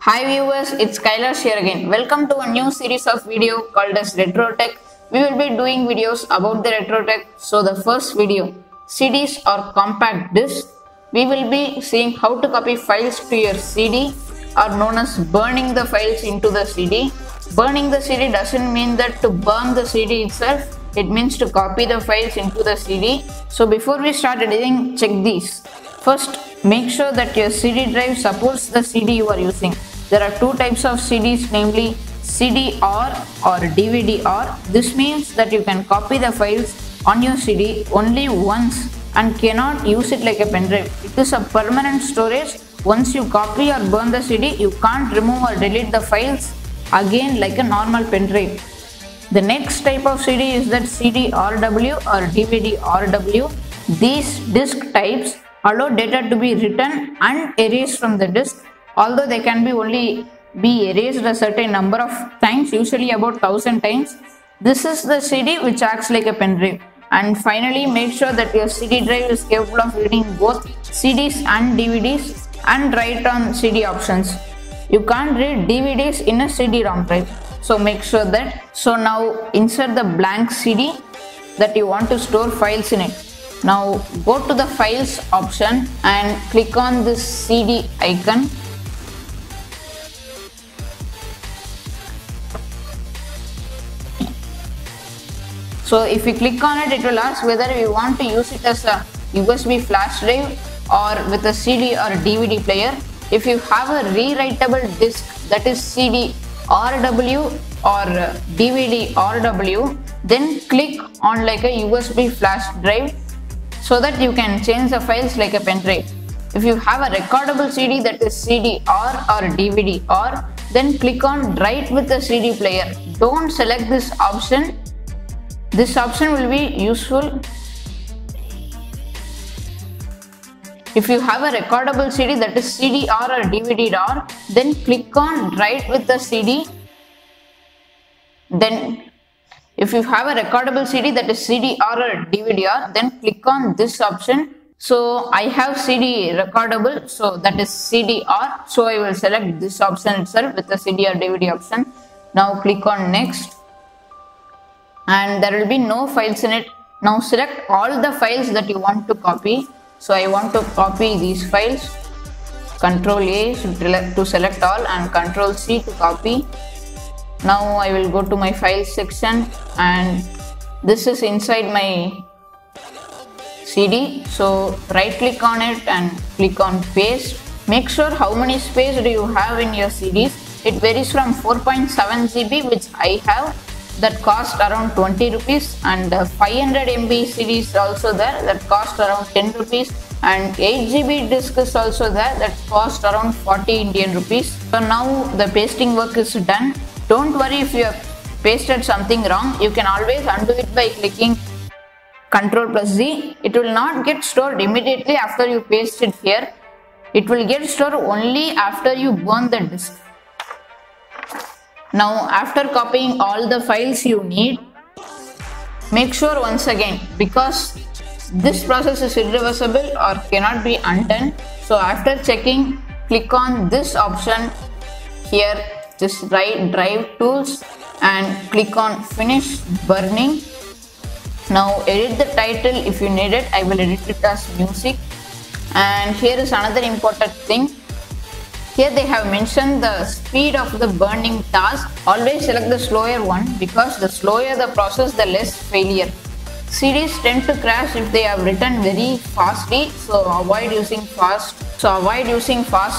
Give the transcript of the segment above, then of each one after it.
Hi viewers, it's Kailash here again. Welcome to a new series of video called as Retro Tech. We will be doing videos about the Retro Tech. So the first video, CDs or compact disc. We will be seeing how to copy files to your CD, or known as burning the files into the CD. Burning the CD doesn't mean that to burn the CD itself. It means to copy the files into the CD. So before we start editing, check these. First, make sure that your CD drive supports the CD you are using. There are two types of CDs, namely CD-R or DVD-R. This means that you can copy the files on your CD only once and cannot use it like a pen drive. It is a permanent storage. Once you copy or burn the CD, you can't remove or delete the files again like a normal pen drive. The next type of CD is that CD-RW or DVD-RW. These disk types allow data to be written and erased from the disk, although they can only be erased a certain number of times, usually about 1000 times. This is the CD which acts like a pen drive. And finally, make sure that your CD drive is capable of reading both CDs and DVDs and write on CD options. You can't read DVDs in a CD-ROM drive, so make sure that. So now insert the blank CD that you want to store files in it. Now go to the files option and click on this CD icon. So if you click on it, it will ask whether you want to use it as a USB flash drive or with a CD or a DVD player. If you have a rewritable disk, that is CD-RW or DVD-RW, then click on like a USB flash drive so that you can change the files like a pen drive. If you have a recordable CD, that is CD-R or DVD-R, then click on write with the CD player. Don't select this option. This option will be useful if you have a recordable CD, that is CD-R or DVD-R, then click on write with the CD. Then if you have a recordable CD, that is CD-R or DVD-R, then click on this option. So I have CD recordable, so that is CD-R, so I will select this option itself with the CD or DVD option. Now click on next, and there will be no files in it. Now select all the files that you want to copy. So I want to copy these files. Ctrl A to select all and Ctrl C to copy. Now I will go to my files section, and this is inside my CD. So right click on it and click on paste. Make sure how many space do you have in your CDs. It varies from 4.7 GB, which I have, that cost around 20 rupees, and 500 MB CD is also there, that cost around 10 rupees, and 8 GB disk is also there, that cost around 40 Indian rupees. So now the pasting work is done. Don't worry if you have pasted something wrong. You can always undo it by clicking Ctrl+Z. It will not get stored immediately after you paste it here. It will get stored only after you burn the disk. Now after copying all the files you need, make sure once again, because this process is irreversible or cannot be undone, so after checking, click on this option here, just write drive tools and click on finish burning. Now edit the title if you need it. I will edit it as music. And here is another important thing. Here they have mentioned the speed of the burning task. Always select the slower one, because the slower the process, the less failure. CDs tend to crash if they have written very fastly, so avoid using fast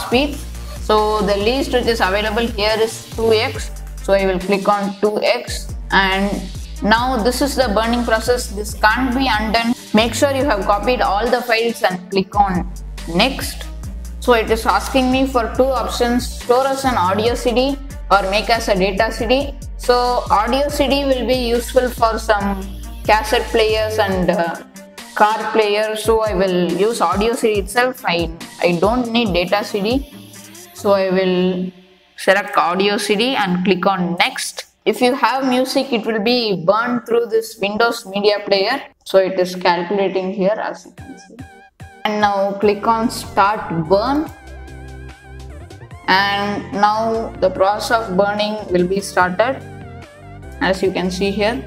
speeds. So the least which is available here is 2x. So I will click on 2x, and now this is the burning process. This can't be undone. Make sure you have copied all the files and click on next. So it is asking me for two options: store as an audio CD or make as a data CD. So audio CD will be useful for some cassette players and car players. So I will use audio CD itself. I don't need data CD. So I will select audio CD and click on next. If you have music, it will be burned through this Windows Media Player. So it is calculating here, as you can see. And now click on start burn, and now the process of burning will be started, as you can see here.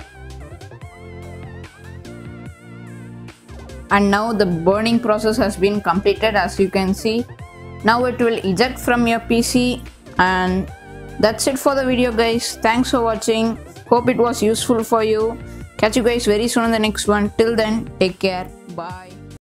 And now the burning process has been completed, as you can see. Now it will eject from your PC, and that's it for the video, guys. Thanks for watching. Hope it was useful for you. Catch you guys very soon in the next one. Till then, take care. Bye.